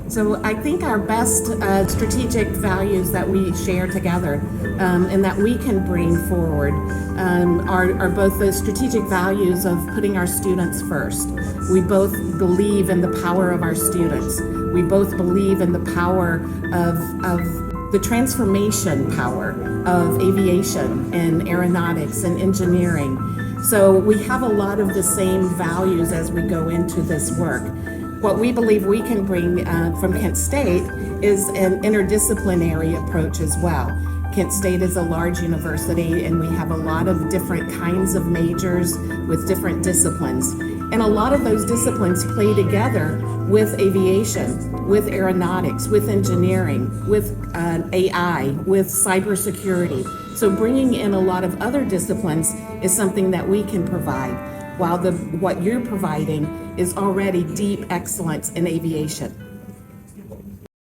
So I think our best strategic values that we share together and that we can bring forward are both the strategic values of putting our students first. We both believe in the power of our students. We both believe in the power of the transformation power of aviation and aeronautics and engineering. So we have a lot of the same values as we go into this work. What we believe we can bring from Kent State is an interdisciplinary approach as well. Kent State is a large university and we have a lot of different kinds of majors with different disciplines. And a lot of those disciplines play together with aviation, with aeronautics, with engineering, with AI, with cybersecurity. So bringing in a lot of other disciplines is something that we can provide, while what you're providing is already deep excellence in aviation.